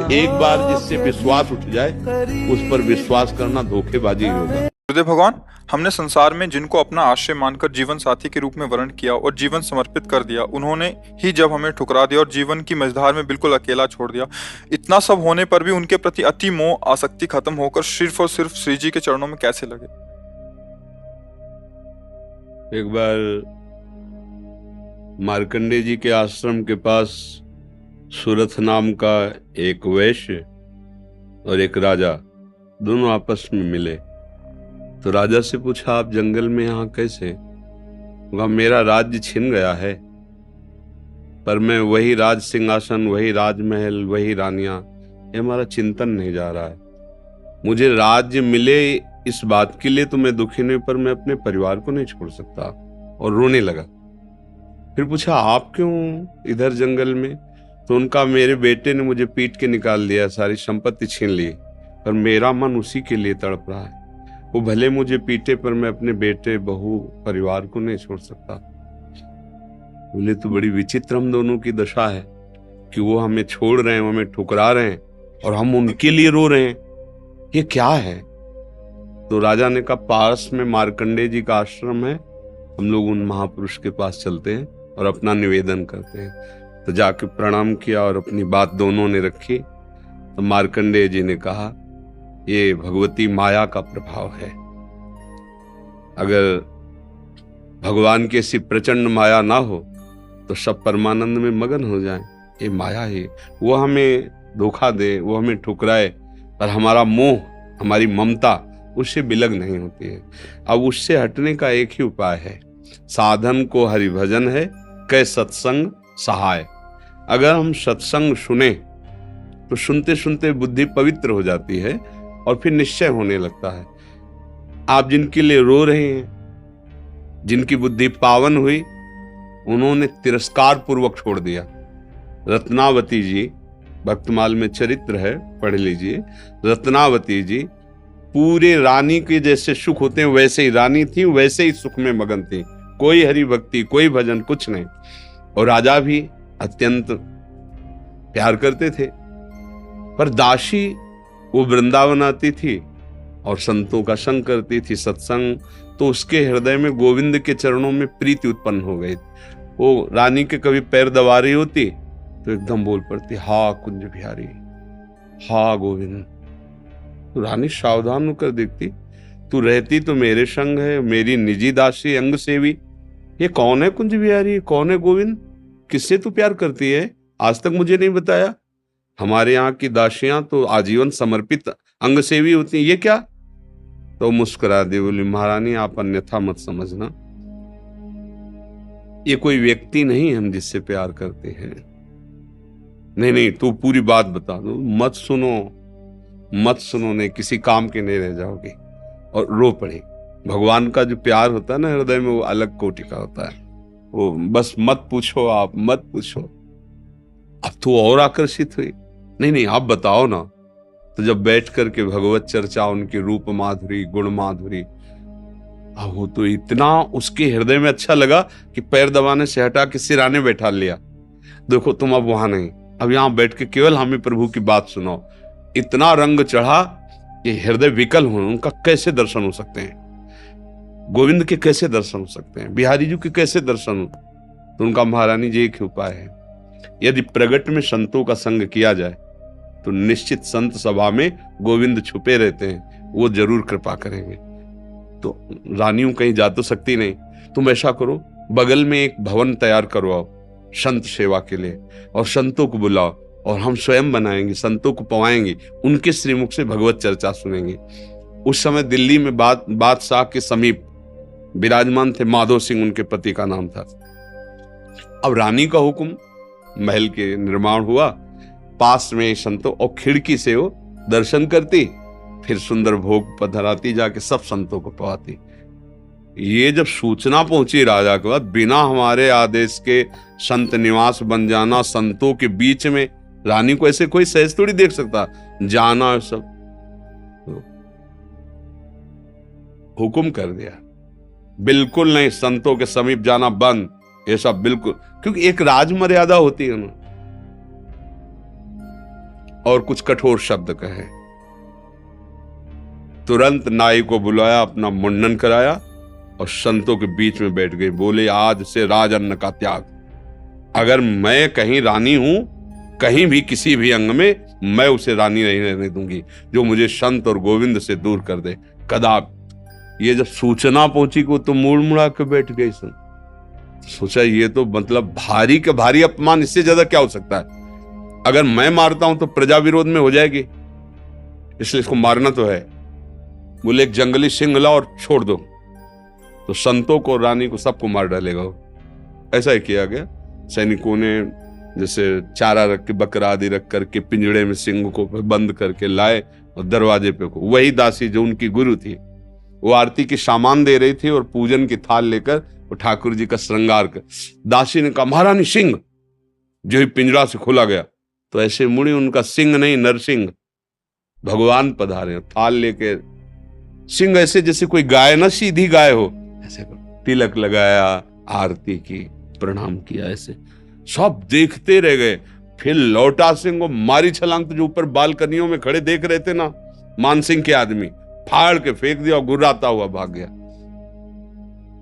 एक बार जिससे विश्वास उठ जाए उस पर विश्वास करना धोखेबाजी होगा। गुरुदेव भगवान, हमने संसार में जिनको अपना आश्रय मानकर जीवन साथी के रूप में वर्ण किया और जीवन समर्पित कर दिया, उन्होंने ही जब हमें ठुकरा दिया और जीवन की मझधार में बिल्कुल अकेला छोड़ दिया, इतना सब होने पर भी उनके प्रति अति मोह आसक्ति खत्म होकर सिर्फ और सिर्फ श्री जी के चरणों में कैसे लगे? एक बार मार्कंडेय जी के आश्रम के पास सुरथ नाम का एक वैश्य और एक राजा दोनों आपस में मिले। तो राजा से पूछा, आप जंगल में यहाँ कैसे? वहां मेरा राज्य छिन गया है, पर मैं वही राज सिंहासन, वही राजमहल, वही रानियां, ये हमारा चिंतन नहीं जा रहा है। मुझे राज्य मिले इस बात के लिए तो मैं दुखी नहीं, पर मैं अपने परिवार को नहीं छोड़ सकता। और रोने लगा। फिर पूछा, आप क्यों इधर जंगल में? तो उनका, मेरे बेटे ने मुझे पीट के निकाल दिया, सारी संपत्ति छीन ली, पर मेरा मन उसी के लिए तड़प रहा है। वो भले मुझे पीटे, पर मैं अपने बेटे, बहू, परिवार को नहीं छोड़ सकता। बोले, तो बड़ी विचित्र हम दोनों की दशा है कि वो हमें छोड़ रहे हैं, वो हमें ठुकरा रहे हैं और हम उनके लिए रो रहे हैं, ये क्या है? तो राजा ने कहा, पास में मार्कंडेय जी का आश्रम है, हम लोग उन महापुरुष के पास चलते हैं और अपना निवेदन करते हैं। तो जाके प्रणाम किया और अपनी बात दोनों ने रखी। तो मार्कंडेय जी ने कहा, ये भगवती माया का प्रभाव है। अगर भगवान की ऐसी प्रचंड माया ना हो तो सब परमानंद में मगन हो जाएं। ये माया ही, वो हमें धोखा दे, वो हमें ठुकराए, पर हमारा मोह, हमारी ममता उससे बिलग नहीं होती है। अब उससे हटने का एक ही उपाय है, साधन को हरिभजन है, कै सत्संग सहाय। अगर हम सत्संग सुने तो सुनते सुनते बुद्धि पवित्र हो जाती है और फिर निश्चय होने लगता है। आप जिनके लिए रो रहे हैं, जिनकी बुद्धि पावन हुई, उन्होंने तिरस्कार पूर्वक छोड़ दिया। रत्नावती जी, भक्तमाल में चरित्र है, पढ़ लीजिए। रत्नावती जी पूरे रानी के जैसे सुख होते हैं वैसे ही रानी थी, वैसे ही सुख में मगन थी, कोई हरि भक्ति, कोई भजन, कुछ नहीं। और राजा भी अत्यंत प्यार करते थे। पर दासी वो वृंदावन आती थी और संतों का संग करती थी, सत्संग, तो उसके हृदय में गोविंद के चरणों में प्रीति उत्पन्न हो गई। वो रानी के कभी पैर दबा रही होती तो एकदम बोल पड़ती, हा कुंज बिहारी, हा गोविंद। तो रानी सावधान होकर देखती, तू रहती तो मेरे संग है, मेरी निजी दासी, अंग सेवी, ये कौन है कुंज बिहारी, कौन है गोविंद? किससे तू प्यार करती है? आज तक मुझे नहीं बताया। हमारे यहाँ की दासियां तो आजीवन समर्पित अंग सेवी होती हैं, ये क्या? तो मुस्कुरा दे, बोली, महारानी आप अन्यथा मत समझना, ये कोई व्यक्ति नहीं हम जिससे प्यार करते हैं। नहीं, तू पूरी बात बता दो, मत सुनो, नहीं किसी काम के नहीं रह जाओगे। और रो पड़े। भगवान का जो प्यार होता है ना हृदय में, वो अलग कोटि का होता है। वो बस मत पूछो, आप मत पूछो। अब तो और आकर्षित हुई, नहीं आप बताओ ना। तो जब बैठ करके भगवत चर्चा, उनकी रूप माधुरी, गुण माधुरी, अब वो तो इतना उसके हृदय में अच्छा लगा कि पैर दबाने से हटा के सिराने बैठा लिया। देखो तुम अब वहां नहीं, अब यहां बैठ के केवल हमें प्रभु की बात सुनाओ। इतना रंग चढ़ा कि हृदय विकल हो, उनका कैसे दर्शन हो सकते हैं? गोविंद के कैसे दर्शन हो सकते हैं? बिहारी जी के कैसे दर्शन हो? तो उनका, महारानी जी एक ही उपाय है, यदि प्रगट में संतों का संग किया जाए तो निश्चित संत सभा में गोविंद छुपे रहते हैं, वो जरूर कृपा करेंगे। तो रानियों कहीं जा तो सकती नहीं, तुम ऐसा करो, बगल में एक भवन तैयार करवाओ संत सेवा के लिए, और संतों को बुलाओ, और हम स्वयं बनाएंगे, संतों को पवाएंगे, उनके श्रीमुख से भगवत चर्चा सुनेंगे। उस समय दिल्ली में बादशाह के समीप विराजमान थे माधो सिंह, उनके पति का नाम था। अब रानी का हुक्म, महल के निर्माण हुआ, पास में संतों, और खिड़की से वो दर्शन करती, फिर सुंदर भोग पधराती, जाके सब संतों को पवाती। ये जब सूचना पहुंची राजा के बाद, बिना हमारे आदेश के संत निवास बन जाना, संतों के बीच में, रानी को ऐसे कोई सहज थोड़ी देख सकता, जाना सब तो हुक्म कर दिया, बिल्कुल नहीं, संतों के समीप जाना बंद, ये सब बिल्कुल, क्योंकि एक राज मर्यादा होती है ना। और कुछ कठोर शब्द कहे। तुरंत नाई को बुलाया, अपना मुंडन कराया और संतों के बीच में बैठ गए। बोले, आज से राजअन्न का त्याग। अगर मैं कहीं रानी हूं, कहीं भी किसी भी अंग में, मैं उसे रानी नहीं रहने दूंगी जो मुझे संत और गोविंद से दूर कर दे। कदापि। ये जब सूचना पहुंची को तो मुड़ मुड़ा के बैठ गई। सोचा ये तो मतलब भारी के भारी अपमान, इससे ज्यादा क्या हो सकता है। अगर मैं मारता हूं तो प्रजा विरोध में हो जाएगी, इसलिए इसको मारना तो है। बोले, एक जंगली सिंह लाओ और छोड़ दो, तो संतों को, रानी को, सबको मार डालेगा। ऐसा ही किया गया। सैनिकों ने जैसे चारा रख के, बकरा आदि रख करके पिंजड़े में सिंह को बंद करके लाए और दरवाजे पे को। वही दासी जो उनकी गुरु थी, वो आरती की सामान दे रही थी और पूजन की थाल लेकर वो ठाकुर जी का श्रृंगार कर। दासी ने कहा, महारानी सिंह। जो ही पिंजरा से खोला गया तो ऐसे मुड़ी, उनका सिंह नहीं नरसिंह, भगवान पधारे थाल लेके। सिंह ऐसे जैसे कोई गाय ना, सीधी गाय हो, ऐसे तिलक लगाया, आरती की, प्रणाम किया। ऐसे सब देखते रह गए। फिर लौटा सिंह को मारी छलांग, तो जो ऊपर बालकनियों में खड़े देख रहे थे ना मानसिंह के आदमी, फाड़ के फेंक दिया और गुर्राता हुआ भाग गया।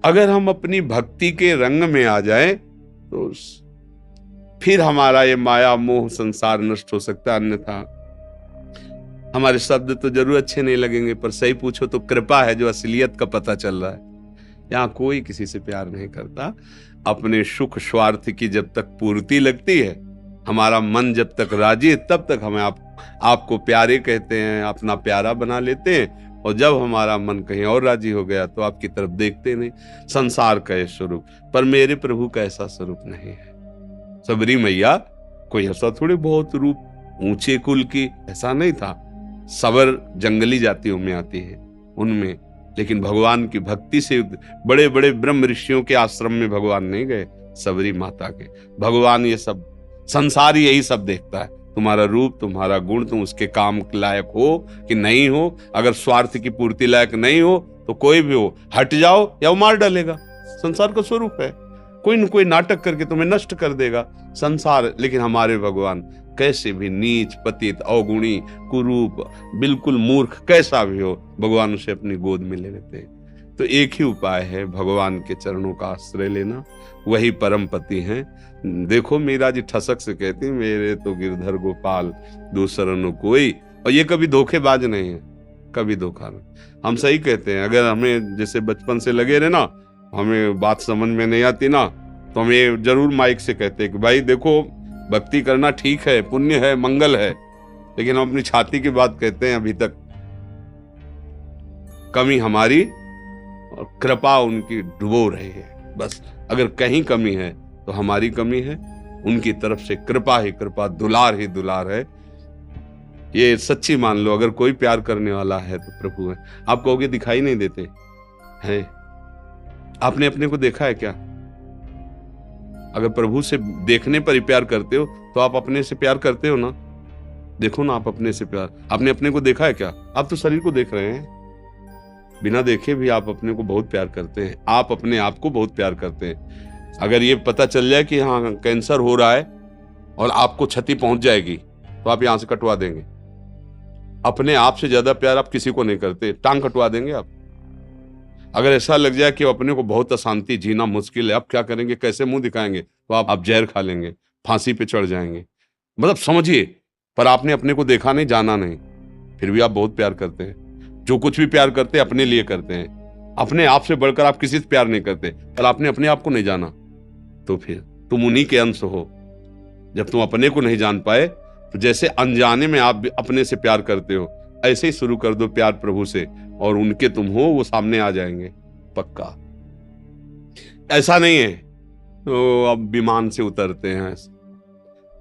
अगर हम अपनी भक्ति के रंग में आ जाए तो फिर हमारा ये माया मोह संसार नष्ट हो सकता है। अन्यथा हमारे शब्द तो जरूर अच्छे नहीं लगेंगे, पर सही पूछो तो कृपा है जो असलियत का पता चल रहा है। यहाँ कोई किसी से प्यार नहीं करता। अपने सुख स्वार्थ की जब तक पूर्ति लगती है, हमारा मन जब तक राजी है, तब तक हमें आपको प्यारे कहते हैं, अपना प्यारा बना लेते हैं। और जब हमारा मन कहीं और राजी हो गया तो आपकी तरफ देखते नहीं। संसार का ये स्वरूप, पर मेरे प्रभु का ऐसा स्वरूप नहीं है। सबरी मैया कोई ऐसा थोड़ी बहुत रूप ऊंचे कुल की, ऐसा नहीं था। सबर जंगली जातियों में आती है उनमें, लेकिन भगवान की भक्ति से बड़े बड़े ब्रह्म ऋषियों के आश्रम में भगवान नहीं गए, सबरी माता के। भगवान ये सब संसार यही सब देखता है, तुम्हारा रूप, तुम्हारा गुण, तुम उसके काम लायक हो कि नहीं हो। अगर स्वार्थ की पूर्ति लायक नहीं हो तो कोई भी हो, हट जाओ या वो मार डालेगा। संसार का स्वरूप है, कोई न कोई नाटक करके तुम्हें नष्ट कर देगा संसार। लेकिन हमारे भगवान कैसे भी नीच, पतित, अवगुणी, कुरूप, बिल्कुल मूर्ख कैसा भी हो, भगवान उसे अपनी गोद में ले लेते हैं। तो एक ही उपाय है, भगवान के चरणों का आश्रय लेना, वही परम पति हैं। देखो मीरा जी ठसक से कहती, मेरे तो गिरधर गोपाल दूसरा न कोई। और ये कभी धोखेबाज नहीं है, कभी धोखा नहीं। हम सही कहते हैं। अगर हमें जैसे बचपन से लगे रहे ना, हमें बात समझ में नहीं आती ना, तो हम ये जरूर माइक से कहते हैं कि भाई देखो, भक्ति करना ठीक है, पुण्य है, मंगल है, लेकिन हम अपनी छाती की बात कहते हैं। अभी तक कमी हमारी और कृपा उनकी डुबो रही है। बस अगर कहीं कमी है तो हमारी कमी है, उनकी तरफ से कृपा ही कृपा, दुलार ही दुलार है। ये सच्ची मान लो। अगर कोई प्यार करने वाला है तो प्रभु है। आप कहोगे दिखाई नहीं देते हैं, आपने अपने को देखा है क्या? अगर प्रभु से देखने पर ही प्यार करते हो तो आप अपने से प्यार करते हो ना। देखो ना, आप अपने से प्यार, आपने अपने को देखा है क्या? आप तो शरीर को देख रहे हैं, बिना देखे भी आप अपने को बहुत प्यार करते हैं। आप अपने आप को बहुत प्यार करते हैं। अगर ये पता चल जाए कि हाँ कैंसर हो रहा है और आपको क्षति पहुंच जाएगी तो आप यहां से कटवा देंगे। अपने आप से ज्यादा प्यार आप किसी को नहीं करते, टांग कटवा देंगे आप। अगर ऐसा लग जाए कि अपने को बहुत अशांति, जीना मुश्किल है, आप क्या करेंगे, कैसे मुंह दिखाएंगे, तो आप जहर खा लेंगे, फांसी पे चढ़ जाएंगे। मतलब समझिए, पर आपने अपने को देखा नहीं, जाना नहीं, फिर भी आप बहुत प्यार करते हैं। जो कुछ भी प्यार करते हैं अपने लिए करते हैं। अपने आप से बढ़कर आप किसी से प्यार नहीं करते, पर आपने अपने आप को नहीं जाना, तो फिर तुम उन्हीं के अंश हो। जब तुम अपने को नहीं जान पाए तो जैसे अनजाने में आप अपने से प्यार करते हो, ऐसे ही शुरू कर दो प्यार प्रभु से, और उनके तुम हो, वो सामने आ जाएंगे पक्का। ऐसा नहीं है तो अब विमान से उतरते हैं,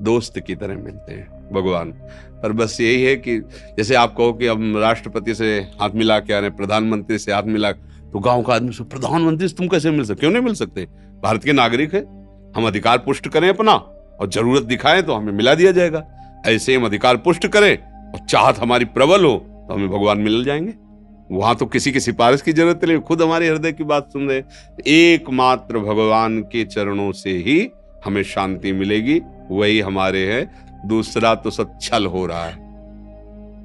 दोस्त की तरह मिलते हैं भगवान। पर बस यही है कि जैसे आप कहो कि हम राष्ट्रपति से हाथ मिला के आ रहे, प्रधानमंत्री से हाथ मिला, तो गांव का आदमी से प्रधानमंत्री से तुम कैसे मिल सकते? क्यों नहीं मिल सकते? भारत के नागरिक है, हम अधिकार पुष्ट करें अपना, और जरूरत दिखाएं तो हमें मिला दिया जाएगा। ऐसे हम अधिकार पुष्ट करें और चाहत हमारी प्रबल हो तो हमें भगवान मिल जाएंगे। वहां तो किसी की सिफारिश की जरूरत नहीं, खुद हमारे हृदय की बात सुन रहे। एकमात्र भगवान के चरणों से ही हमें शांति मिलेगी, वही हमारे हैं दूसरा तो सब छल हो रहा है।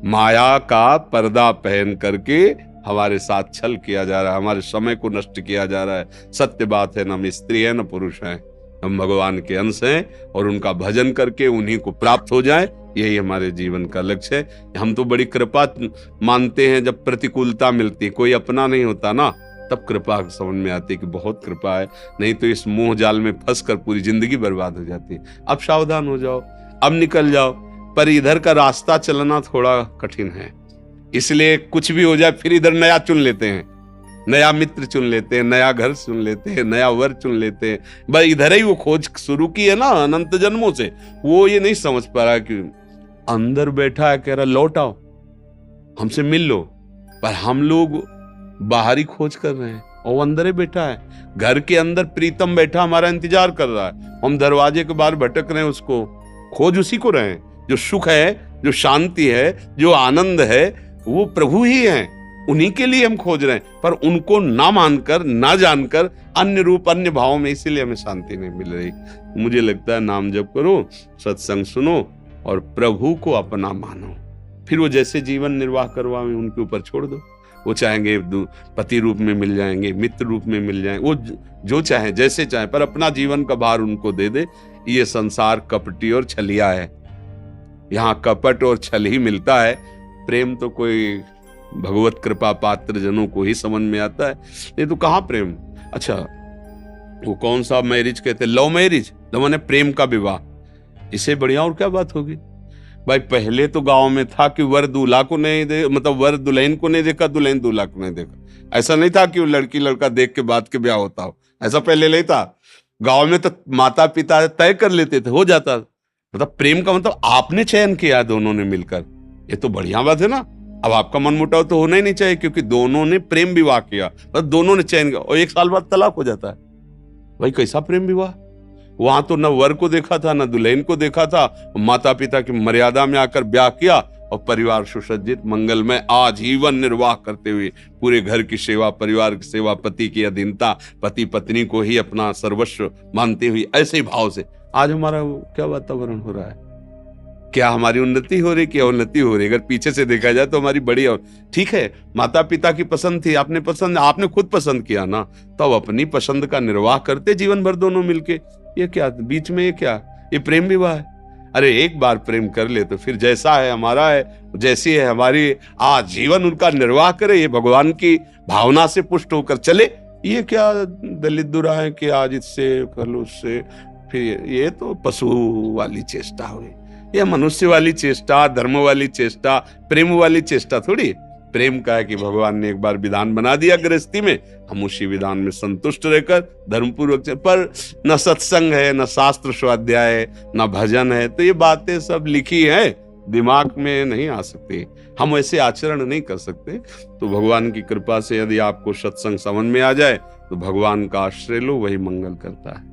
माया का पर्दा पहन करके हमारे साथ छल किया जा रहा है, हमारे समय को नष्ट किया जा रहा है। सत्य बात है, न हम स्त्री है न पुरुष हैं, हम भगवान के अंश हैं और उनका भजन करके उन्हीं को प्राप्त हो जाए, यही हमारे जीवन का लक्ष्य है। हम तो बड़ी कृपा मानते हैं, जब प्रतिकूलता मिलती, कोई अपना नहीं होता ना, तब कृपा समझ में आती है कि बहुत कृपा है, नहीं तो इस मोह जाल में फंस कर पूरी जिंदगी बर्बाद हो जाती है। अब सावधान हो जाओ, अब निकल जाओ। पर इधर का रास्ता चलना थोड़ा कठिन है, इसलिए कुछ भी हो जाए फिर इधर नया चुन लेते हैं, नया मित्र चुन लेते हैं, नया घर चुन लेते हैं, नया वर चुन लेते हैं। बस इधर ही वो खोज शुरू की है ना अनंत जन्मों से। वो ये नहीं समझ पा रहा कि अंदर बैठा है, कह रहा लौट आओ, हमसे मिल लो, पर हम लोग बाहरी खोज कर रहे हैं और वो अंदर ही बैठा है। घर के अंदर प्रीतम बैठा हमारा इंतजार कर रहा है, हम दरवाजे के बाहर भटक रहे हैं, उसको खोज उसी को रहे हैं। जो सुख है, जो शांति है, जो आनंद है, वो प्रभु ही हैं, उन्हीं के लिए हम खोज रहे हैं। पर उनको ना मानकर, ना जानकर अन्य रूप अन्य भाव में, इसीलिए हमें शांति नहीं मिल रही। मुझे लगता है नाम जप करो, सत्संग सुनो और प्रभु को अपना मानो, फिर वो जैसे जीवन निर्वाह करवाएं उनके ऊपर छोड़ दो। वो चाहेंगे पति रूप में मिल जाएंगे, मित्र रूप में मिल जाएंगे, वो जो चाहे जैसे चाहे, पर अपना जीवन का भार उनको दे दे। ये संसार कपटी और छलिया है, यहाँ कपट और छल ही मिलता है। प्रेम तो कोई भगवत कृपा पात्र जनों को ही समझ में आता है, ये तो कहाँ प्रेम। अच्छा, वो कौन सा मैरिज कहते हैं, लव मैरिज, तो मैंने प्रेम का विवाह, इससे बढ़िया और क्या बात होगी भाई। पहले तो गांव में था कि वर दूल्हा को नहीं दे, मतलब वर दुल्हन को नहीं देखा, दुल्हन दूल्हा को नहीं देखा। ऐसा नहीं था कि वो लड़की लड़का देख के बाद के ब्याह होता हो, ऐसा पहले नहीं था। गांव में तो माता पिता तय कर लेते थे, हो जाता। मतलब प्रेम का मतलब आपने चयन किया दोनों ने मिलकर, ये तो बढ़िया बात है ना। अब आपका मन मुटाव तो होना ही नहीं चाहिए, क्योंकि दोनों ने प्रेम विवाह किया, मतलब दोनों ने चयन किया, और 1 साल बाद तलाक हो जाता है। भाई कैसा प्रेम विवाह। वहां तो न वर को देखा था, न दुल्हन को देखा था, माता पिता की मर्यादा में आकर ब्याह किया और परिवार सुसज्जित मंगलमय आजीवन निर्वाह करते हुए, पूरे घर की सेवा, परिवार की सेवा, पति की अधीनता, पति पत्नी को ही अपना सर्वस्व मानते हुए, ऐसे ही भाव से आज हमारा क्या वातावरण हो रहा है। क्या हमारी उन्नति हो रही, क्या उन्नति हो रही। अगर पीछे से देखा जाए तो हमारी बड़ी, और ठीक है माता पिता की पसंद थी, आपने खुद पसंद किया ना, तो अब अपनी पसंद का निर्वाह करते जीवन भर दोनों मिलके। ये क्या बीच में, ये क्या, ये प्रेम विवाह है। अरे एक बार प्रेम कर ले तो फिर जैसा है हमारा है, जैसी है हमारी, आज जीवन उनका निर्वाह करे, ये भगवान की भावना से पुष्ट होकर चले। ये क्या दलित दुरा है कि आज इससे कर लो उससे, फिर ये तो पशु वाली चेष्टा हुई। ये मनुष्य वाली चेष्टा, धर्म वाली चेष्टा, प्रेम वाली चेष्टा थोड़ी। प्रेम का है कि भगवान ने एक बार विधान बना दिया गृहस्थी में, हम उसी विधान में संतुष्ट रहकर धर्मपूर्वक। पर न सत्संग है, न शास्त्र स्वाध्याय है, न भजन है, तो ये बातें सब लिखी है, दिमाग में नहीं आ सकती, हम ऐसे आचरण नहीं कर सकते। तो भगवान की कृपा से यदि आपको सत्संग समझ में आ जाए तो भगवान का आश्रय लो, वही मंगल करता है।